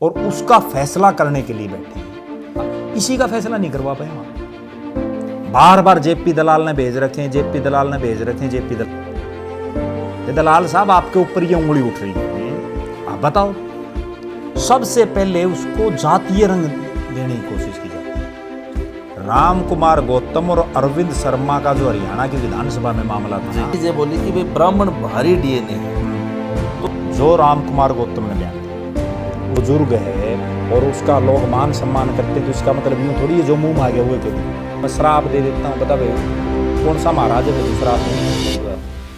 और उसका फैसला करने के लिए बैठे हैं। इसी का फैसला नहीं करवा पाए वहां। बार बार जेपी दलाल ने भेज रखे हैं, जेपी दलाल ने भेज रखे हैं, जेपी दलाल। ये दलाल साहब आपके ऊपर ये उंगली उठ रही है, आप बताओ। सबसे पहले उसको जातीय रंग देने की कोशिश की जाती है। राम कुमार गौतम और अरविंद शर्मा का जो हरियाणा की विधानसभा में मामला था, ये बोली कि भाई ब्राह्मण भारी डीएनए है, तो जो राम कुमार गौतम ने बयान दिया, बुजुर्ग है और उसका लोग मान सम्मान करते, तो इसका मतलब यूं थोड़ी है जो मुंह मांगे हुए के मैं श्राप दे देता हूँ, बता भाई कौन सा महाराज है जो श्राप देंगे।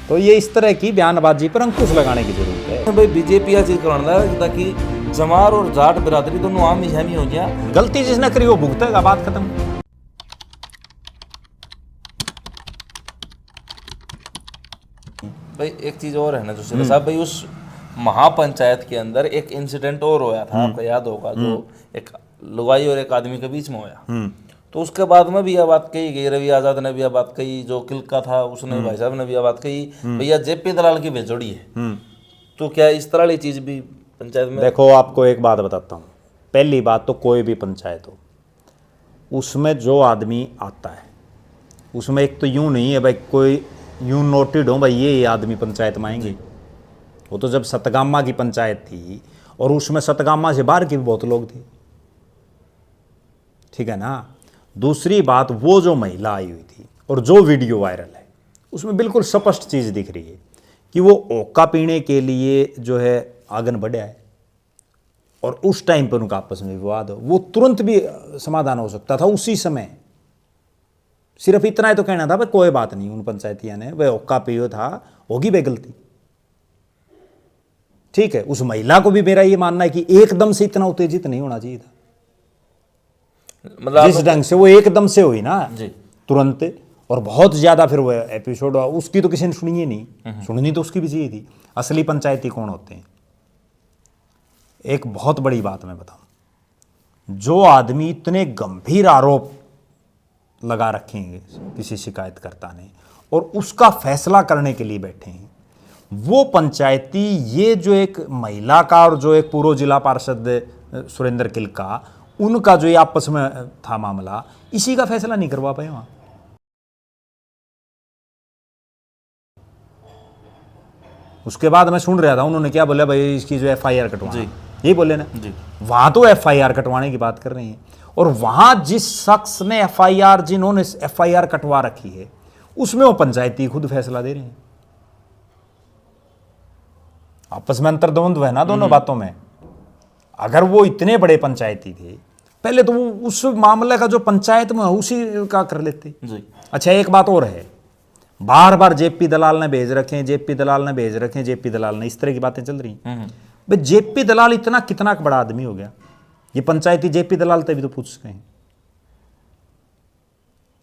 तो ये इस तरह की बयानबाजी पर अंकुश लगाने की जरूरत है। भाई बीजेपी या चीज करवाना ताकि जमार और जाट बिरादरी दोनों आम सहमी हो गया। गलती जिसने करी वो भुगतेगा, बात खत्म। भाई एक चीज और है ना जो साहब, भाई उस महापंचायत के अंदर एक इंसिडेंट और होया था, आपको याद होगा, जो एक लुगाई और एक आदमी के बीच में होया। तो उसके बाद में भी यह बात कही गई, रवि आजाद ने भी यह बात कही, जो किलका था उसने, भाई साहब ने भी यह बात कही, भैया जेपी दलाल की बेजोड़ी है। तो क्या इस तरह की चीज भी पंचायत में? देखो आपको एक बात बताता हूँ। पहली बात तो कोई भी पंचायत हो, उसमें जो आदमी आता है, उसमें एक तो यूं नहीं है भाई कोई यूं नोटेड हो भाई ये आदमी पंचायत में आएंगे। वो तो जब सतगामा की पंचायत थी और उसमें सतगामा से बाहर के भी बहुत लोग थे, ठीक है ना। दूसरी बात, वो जो महिला आई हुई थी और जो वीडियो वायरल है, उसमें बिल्कुल स्पष्ट चीज़ दिख रही है कि वो ओका पीने के लिए जो है आंगन बढ़ा है और उस टाइम पर उनका आपस में विवाद हो, वो तुरंत भी समाधान हो सकता था उसी समय। सिर्फ इतना ही तो कहना था भाई कोई बात नहीं, उन पंचायतिया ने वह ओका पियो था, होगी वे गलती, ठीक है। उस महिला को भी मेरा ये मानना है कि एकदम से इतना उत्तेजित नहीं होना चाहिए था। मतलब जिस ढंग से वो एकदम से हुई ना जी, तुरंत, और बहुत ज्यादा फिर वो एपिसोड हुआ, उसकी तो किसी ने सुनी ही नहीं। सुननी तो उसकी भी चाहिए थी। असली पंचायती कौन होते हैं? एक बहुत बड़ी बात मैं बताऊं, जो आदमी इतने गंभीर आरोप लगा रखेंगे किसी शिकायतकर्ता ने और उसका फैसला करने के लिए बैठे हैं, वो पंचायती, ये जो एक महिला का और जो एक पूर्व जिला पार्षद सुरेंद्र किलका, उनका जो ये आपस में था मामला, इसी का फैसला नहीं करवा पाए वहां। उसके बाद मैं सुन रहा था उन्होंने क्या बोला, भाई इसकी जो एफआईआर कटवाना, यही बोले ना जी। वहां तो एफआईआर कटवाने की बात कर रहे हैं, और वहां जिस शख्स ने एफआईआर, जिन्होंने एफआईआर कटवा रखी है, उसमें वो पंचायती खुद फैसला दे रहे हैं। आपस में अंतर्द्वंद्व है ना दोनों बातों में। अगर वो इतने बड़े पंचायती थे, पहले तो वो उस मामले का जो पंचायत में उसी का कर लेते जी। अच्छा एक बात और है, बार बार जेपी दलाल ने भेज रखे हैं, जेपी दलाल ने भेज रखे हैं, जेपी दलाल ने, इस तरह की बातें चल रही हैं। भाई जेपी दलाल इतना कितना बड़ा आदमी हो गया, ये पंचायती जेपी दलाल तभी तो पूछ सकते हैं,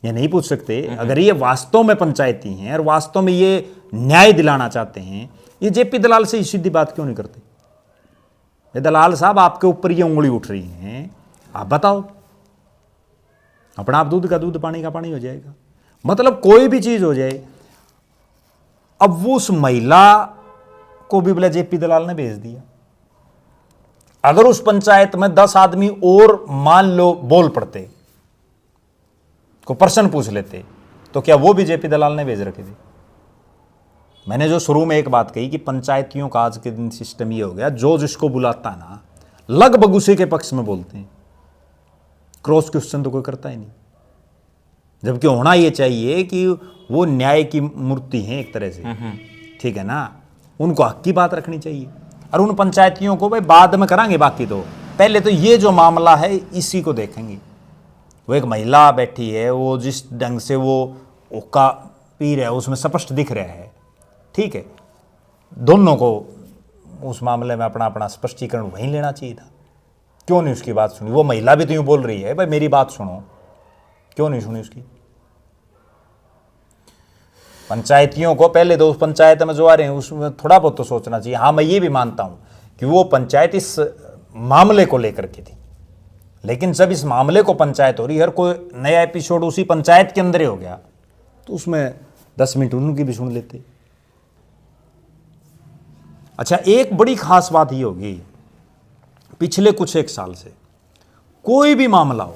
ये नहीं पूछ सकते। अगर ये वास्तव में पंचायती हैं और वास्तव में ये न्याय दिलाना चाहते हैं, ये जेपी दलाल से सीधी बात क्यों नहीं करते? ये दलाल साहब आपके ऊपर ये उंगली उठ रही है, आप बताओ। अपना आप दूध का दूध, पानी का पानी हो जाएगा। मतलब कोई भी चीज हो जाए। अब वो उस महिला को भी बोला जेपी दलाल ने भेज दिया। अगर उस पंचायत में 10 आदमी और मान लो बोल पड़ते, को प्रश्न पूछ लेते, तो क्या वो भी जेपी दलाल ने भेज रखे थे? मैंने जो शुरू में एक बात कही कि पंचायतियों का आज के दिन सिस्टम ये हो गया, जो जिसको बुलाता ना लगभग उसी के पक्ष में बोलते हैं, क्रॉस क्वेश्चन तो कोई करता ही नहीं। जबकि होना ये चाहिए कि वो न्याय की मूर्ति हैं एक तरह से, ठीक है ना, उनको हक की बात रखनी चाहिए। और उन पंचायतियों को भाई बाद में करांगे, बाकी तो पहले तो ये जो मामला है इसी को देखेंगे। वो एक महिला बैठी है, वो जिस ढंग से वो ओका पी रहा है उसमें स्पष्ट दिख रहा है, ठीक है। दोनों को उस मामले में अपना अपना स्पष्टीकरण वहीं लेना चाहिए था। क्यों नहीं उसकी बात सुनी? वो महिला भी तो यूं बोल रही है, भाई मेरी बात सुनो, क्यों नहीं सुनी उसकी? पंचायतियों को पहले तो उस पंचायत में जो आ रहे हैं उसमें थोड़ा बहुत तो सोचना चाहिए। हाँ मैं ये भी मानता हूं कि वो पंचायत इस मामले को लेकर के थी, लेकिन जब इस मामले को पंचायत हो रही है, हर कोई नया एपिसोड उसी पंचायत के अंदर ही हो गया, तो उसमें 10 मिनट उनकी भी सुन लेते। अच्छा एक बड़ी खास बात ये होगी, पिछले कुछ एक साल से कोई भी मामला हो,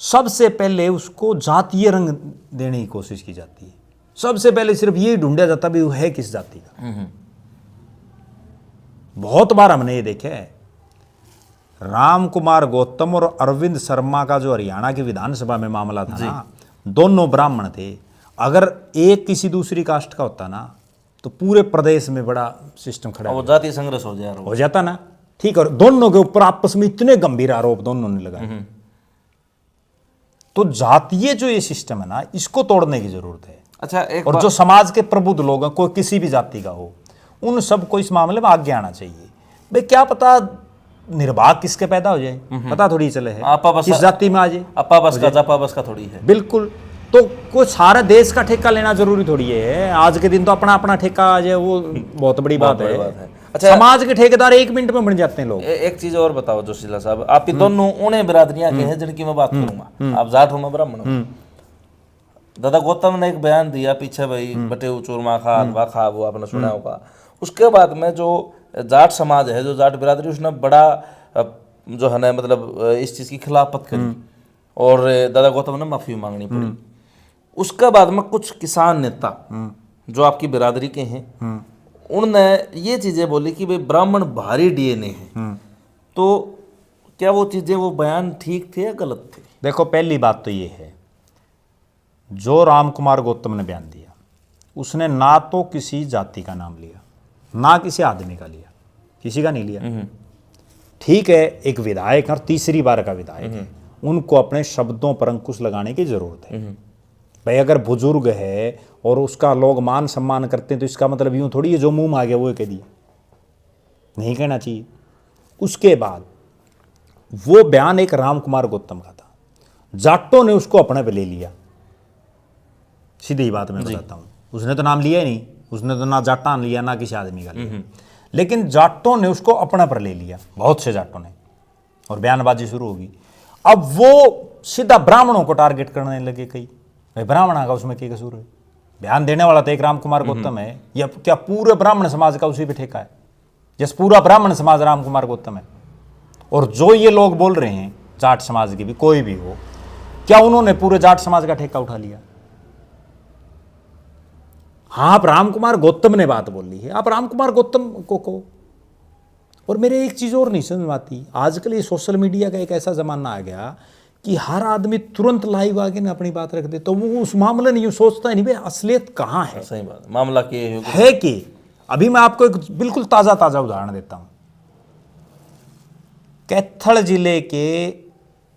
सबसे पहले उसको जातीय रंग देने की कोशिश की जाती है। सबसे पहले सिर्फ ये ढूंढा जाता भी वो है किस जाति का। बहुत बार हमने ये देखा है, राम कुमार गौतम और अरविंद शर्मा का जो हरियाणा की विधानसभा में मामला था ना, दोनों ब्राह्मण थे। अगर एक किसी दूसरी कास्ट का होता ना तो पूरे प्रदेश में बड़ा सिस्टम खड़ा वो जातीय संघर्ष हो जाता ना। ठीक है, और दोनों के ऊपर आपस में इतने गंभीर आरोप दोनों ने लगाए। तो जातीय जो ये सिस्टम है ना, इसको तोड़ने की जरूरत है। अच्छा, और जो समाज के प्रबुद्ध लोग हैं, कोई किसी भी जाति का हो, उन सबको इस मामले में आगे आना चाहिए। भाई क्या पता निर्वाह किसके पैदा हो जाए, पता थोड़ी चले है किस जाति में आ जाए। अपा बस का जापा बस का थोड़ी है। बिल्कुल। तो कोई सारे देश का ठेका लेना जरूरी थोड़ी है। आज के दिन तो अपना अपना ठेका आ जाए, वो बहुत बड़ी बात है। अच्छा, समाज के ठेकेदार 1 मिनट में बन जाते हैं लोग। एक चीज और बताओ जोशीला साहब, आप ये दोनों उन्हें बिरादरियां के हैं जिनकी मैं बात करूंगा। आप जाट हो, मैं ब्राह्मण हूं। दादा गौतम ने एक बयान दिया पीछे, भाई बटे चूरमा खा, हलवा खा, वो आपने सुना होगा। उसके बाद में जो जाट समाज है, जो जाट बिरादरी, उसने बड़ा जो है ना, मतलब इस चीज की खिलाफत करी और दादा गौतम ने माफी मांगनी पड़ी। उसके बाद में कुछ किसान नेता जो आपकी बिरादरी के हैं, उन्होंने ये चीजें बोली कि भाई ब्राह्मण भारी डीएनए है। तो क्या वो चीजें, वो बयान ठीक थे या गलत थे? देखो, पहली बात तो ये है, जो राम कुमार गौतम ने बयान दिया, उसने ना तो किसी जाति का नाम लिया, ना किसी आदमी का लिया, किसी का नहीं लिया। ठीक है, एक विधायक और तीसरी बार का विधायक है, उनको अपने शब्दों पर अंकुश लगाने की जरूरत है। भाई अगर बुजुर्ग है और उसका लोग मान सम्मान करते हैं, तो इसका मतलब यूं थोड़ी है जो मुंह में आ गया वो कह दिया, नहीं कहना चाहिए। उसके बाद वो बयान एक राम कुमार गौतम का था, जाटों ने उसको अपने पे ले लिया। सीधी बात मैं बताता हूँ, उसने तो नाम लिया ही नहीं, उसने तो ना जाटा लिया ना किसी आदमी का लिया, लेकिन जाटों ने उसको अपने पर ले लिया, बहुत से जाटों ने, और बयानबाजी शुरू होगी। अब वो सीधा ब्राह्मणों को टारगेट करने लगे। कई भाई ब्राह्मण का उसमें क्या कसूर है? बयान देने वाला तो एक राम कुमार गौतम है, या क्या पूरे ब्राह्मण समाज का उसी पे ठेका है? जैसे पूरा ब्राह्मण समाज राम कुमार गौतम है। और जो ये लोग बोल रहे हैं जाट समाज के भी, कोई भी हो, क्या उन्होंने पूरे जाट समाज का ठेका उठा लिया? हाँ, आप राम कुमार गौतम ने बात बोली है, आप राम कुमार गौतम को कहो। और मेरे एक चीज और नहीं समझ में आती, आजकल ये सोशल मीडिया का एक ऐसा जमाना आ गया कि हर आदमी तुरंत लाइव आके ना अपनी बात रख दे, तो वो उस मामले नहीं सोचता है, नहीं भाई असलियत कहाँ है। सही बात, मामला है कि अभी मैं आपको एक बिल्कुल ताजा ताजा उदाहरण देता हूं। कैथल जिले के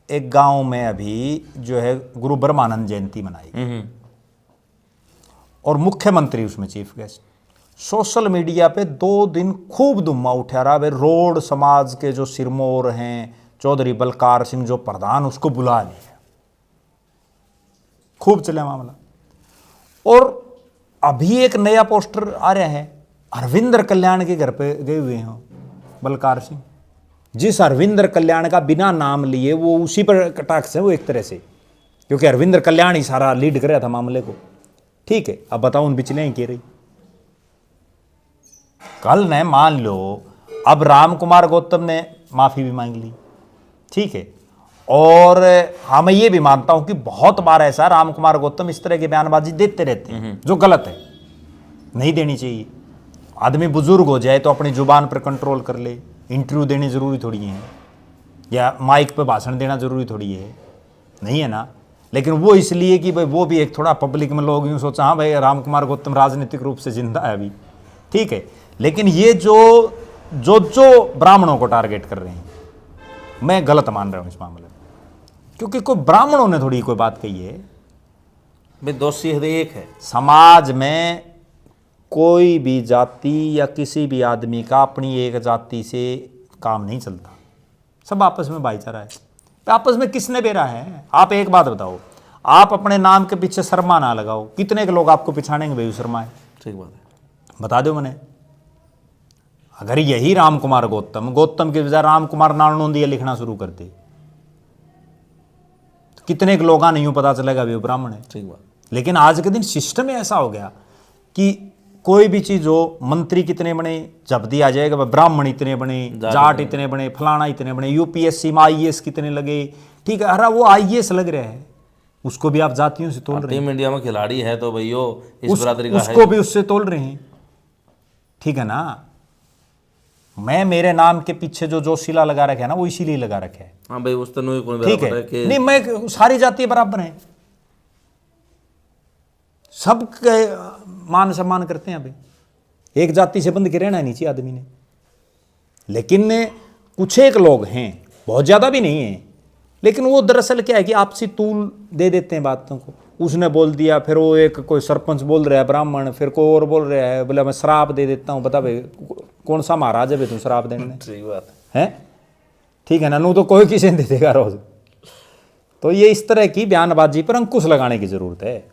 एक गांव में अभी जो है गुरु ब्रह्मानंद जयंती मनाई, और मुख्यमंत्री उसमें चीफ गेस्ट। सोशल मीडिया पे 2 दिन खूब धुम्मा उठा रहा। वे रोड समाज के जो सिरमौर हैं, चौधरी बलकार सिंह जो प्रधान, उसको बुला लिया, खूब चले मामला। और अभी एक नया पोस्टर आ रहा है, अरविंदर कल्याण के घर पे गए हुए हैं बलकार सिंह, जिस अरविंदर कल्याण का बिना नाम लिए वो उसी पर कटाक्ष है वो एक तरह से, क्योंकि अरविंदर कल्याण ही सारा लीड कर रहा था मामले को। ठीक है, अब बताओ उन बिचले ही कह रही। कल ने मान लो अब राम कुमार गौतम ने माफी भी मांग ली, ठीक है, और हाँ मैं ये भी मानता हूं कि बहुत बार ऐसा राम कुमार गौतम इस तरह की बयानबाजी देते रहते हैं जो गलत है, नहीं देनी चाहिए। आदमी बुजुर्ग हो जाए तो अपनी जुबान पर कंट्रोल कर ले, इंटरव्यू देनी जरूरी थोड़ी है, या माइक पे भाषण देना जरूरी थोड़ी है, नहीं है ना। लेकिन वो इसलिए कि भाई वो भी एक थोड़ा पब्लिक में लोग यूँ सोचा हाँ भाई राम कुमार गौतम राजनीतिक रूप से जिंदा है अभी, ठीक है। लेकिन ये जो ब्राह्मणों को टारगेट कर रहे हैं, मैं गलत मान रहा हूँ इस मामले में, क्योंकि कोई ब्राह्मणों ने थोड़ी कोई बात कही है। भाई दोषी हर एक है। समाज में कोई भी जाति या किसी भी आदमी का अपनी एक जाति से काम नहीं चलता, सब आपस में भाईचारा है। आपस में किसने बेरा है? आप एक बात बताओ, आप अपने नाम के पीछे शर्मा ना लगाओ, कितने के लोग आपको पिछाड़ेंगे भाई शर्मा है? ठीक बात है, बता दो मैंने। अगर यही राम कुमार गौतम के बजाय राम कुमार नालनोंदिया लिखना शुरू कर दे, तो कितने के लोग नहीं पता चलेगा भी वो ब्राह्मण है। ठीक बात। लेकिन आज के दिन सिस्टम ऐसा हो गया कि कोई भी चीज हो, मंत्री कितने बने जब दिया जाएगा, ब्राह्मण इतने बने, जाट इतने बने, फलाना इतने बने, यूपीएससी में आईएएस कितने लगे, ठीक है, अरे वो आईएएस लग रहा है, उसको भी आप जातियों से तोल रहे हैं। टीम इंडिया में खिलाड़ी है तो भैयो इस बरादरी का उसको भी उससे तोल रहे हैं, ठीक है ना। मैं मेरे नाम के पीछे जो जोशीला लगा रखे है ना, वो इसीलिए लगा रखे है। हाँ भाई उस तनु को ठीक है, नहीं मैं सारी जाति बराबर हैं, सब मान सम्मान करते हैं। अभी एक जाति से बंध के रहना नहीं चाहिए आदमी ने, लेकिन कुछ एक लोग हैं, बहुत ज्यादा भी नहीं है, लेकिन वो दरअसल क्या है कि आपसी तूल दे देते हैं बातों को। उसने बोल दिया, फिर वो एक कोई सरपंच बोल रहा है ब्राह्मण, फिर कोई और बोल रहा है, बोला मैं शराब दे देता हूँ, बता भाई कौन सा महाराज है तू शराब देने में? सही बात है, ठीक है ना, नू तो कोई किसी ने दे देगा रोज। तो ये इस तरह की बयानबाजी पर अंकुश लगाने की जरूरत है।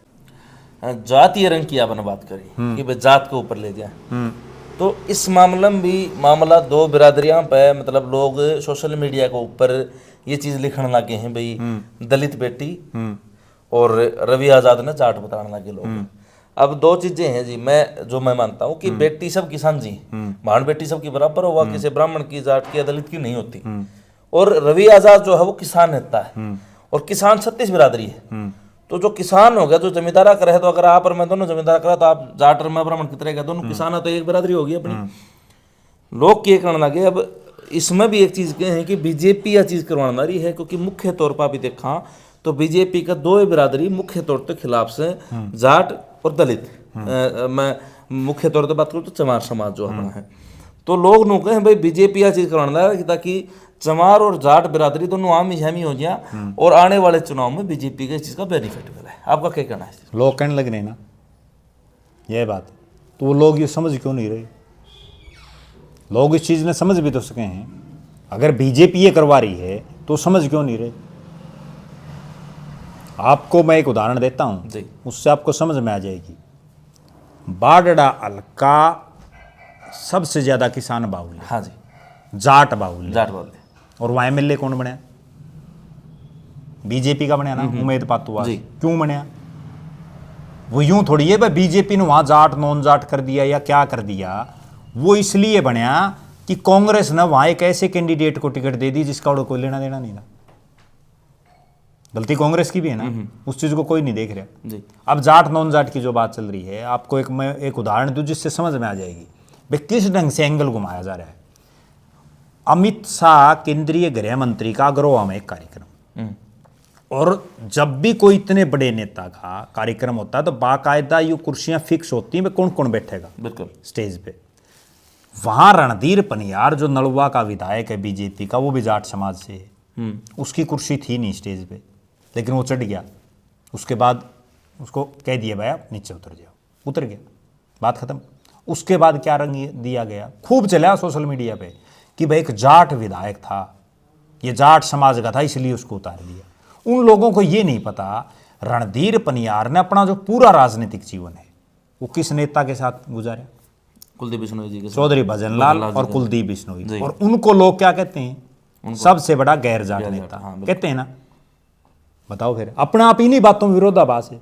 जातीय रंग की आपने बात करी कि भाई जात के ऊपर ले जाए, तो इस मामले में भी मामला दो बिरादरियां पे, मतलब लोग सोशल मीडिया के ऊपर ये चीज लिखने लगे हैं भाई दलित बेटी और रवि आजाद ने जाट बताने लगे लोग। अब दो चीजें हैं जी, मैं मानता हूँ कि बेटी सब किसान जी, भाण बेटी सबकी बराबर होगा, किसी ब्राह्मण की, जाट की या दलित की नहीं होती। और रवि आजाद जो है वो किसान नेता है, और किसान 36 बिरादरी है। तो जो किसान हो गया, जो जमींदारा करे, तो अगर आप और मैं दोनों जमींदार करा, तो आप जाट और मैं ब्राह्मण की तरह का, दोनों किसान है, तो एक बिरादरी होगी अपनी। लोग क्या करने लगे, अब इसमें भी एक चीज है कि बीजेपी यह चीज करवाना रही है, क्योंकि मुख्य तौर पर भी देखा तो बीजेपी का दो बिरादरी मुख्य तौर पर खिलाफ से, जाट और दलित। मैं मुख्य तौर पर बात करूँ तो चमार समाज जो अपना है, तो लोग नो कहे भाई बीजेपी यह चीज करवाना है ताकि चमार और जाट बिरादरी दोनों आमी जामी हो जाए, और आने वाले चुनाव में बीजेपी का इस चीज का बेनिफिट मिले। आपका क्या कहना है? लोग कहने लग रहे हैं ना ये बात, तो वो लोग ये समझ क्यों नहीं रहे? लोग इस चीज ने समझ भी तो सके हैं, अगर बीजेपी ये करवा रही है तो समझ क्यों नहीं रहे? आपको मैं एक उदाहरण देता हूं, उससे आपको समझ में आ जाएगी। बाडड़ा हल्का सबसे ज्यादा किसान बाहुल्य, हाँ जी, जाट बाहुल्य, जाट बाहुल्य, और वहां एमएलए कौन बनया? बीजेपी का बनया ना, उमेद पातुआ। क्यों बनया? वो यूं थोड़ी है भाई बीजेपी ने वहां जाट नॉन जाट कर दिया या क्या कर दिया, वो इसलिए बनया कि कांग्रेस ने वहां एक ऐसे कैंडिडेट को टिकट दे दी जिसका कोई लेना देना नहीं था। गलती कांग्रेस की भी है ना, उस चीज को कोई नहीं देख रहा जी। अब जाट नॉन जाट की जो बात चल रही है, आपको मैं एक उदाहरण दूं जिससे समझ में आ जाएगी भाई किस ढंग से एंगल घुमाया जा रहा है। अमित शाह केंद्रीय गृह मंत्री का अग्रवा में एक कार्यक्रम, और जब भी कोई इतने बड़े नेता का कार्यक्रम होता है तो बाकायदा ये कुर्सियां फिक्स होती हैं, कौन कौन बैठेगा बिल्कुल स्टेज पे। वहां रणधीर पनियार जो नलवा का विधायक है बीजेपी का, वो भी जाट समाज से है, उसकी कुर्सी थी नहीं स्टेज पे, लेकिन वो चढ़ गया। उसके बाद उसको कह दिया भाई आप नीचे उतर जाओ, उतर गया, बात खत्म। उसके बाद क्या रंग दिया गया, खूब चला सोशल मीडिया पे कि भाई एक जाट विधायक था, ये जाट समाज का था इसलिए उसको उतार दिया। उन लोगों को ये नहीं पता रणधीर पनियार ने अपना जो पूरा राजनीतिक जीवन है वो किस नेता के साथ गुजारा? कुलदीप बिश्नोई जी के, चौधरी भजनलाल और कुलदीप बिश्नोई। और उनको लोग क्या कहते हैं? सबसे बड़ा गैर जाट नेता कहते हैं ना। बताओ फिर, अपना आप इन्हीं बातों में विरोधाभास है।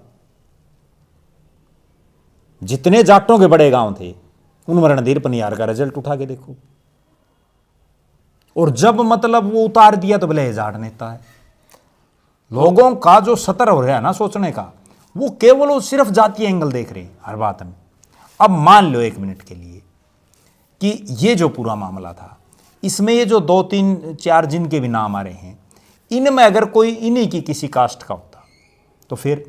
जितने जाटों के बड़े गांव थे उनमें रणधीर पनियार का रिजल्ट उठा के देखो, और जब मतलब वो उतार दिया तो भले जाट नेता है। लोगों का जो सतर हो रहा है ना सोचने का, वो केवल वो सिर्फ जातीय एंगल देख रहे हैं हर बात में। अब मान लो एक मिनट के लिए कि ये जो पूरा मामला था, इसमें ये जो 2-3-4 जिनके भी नाम आ रहे हैं, इनमें अगर कोई इन्हीं की किसी कास्ट का होता तो फिर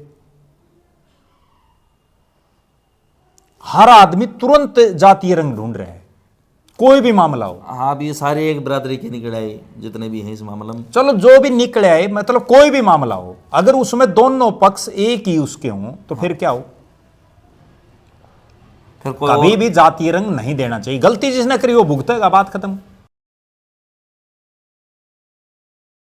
हर आदमी तुरंत जातीय रंग ढूंढ रहा है, कोई भी मामला हो। हाँ, अब ये सारे एक बिरादरी के निकल आए जितने भी हैं इस मामले में। चलो जो भी निकले आए, मतलब कोई भी मामला हो, अगर उसमें दोनों पक्ष एक ही उसके हों तो फिर क्या हो? फिर कभी भी जातीय रंग नहीं देना चाहिए। गलती जिसने करी वो भुगतेगा, बात खत्म।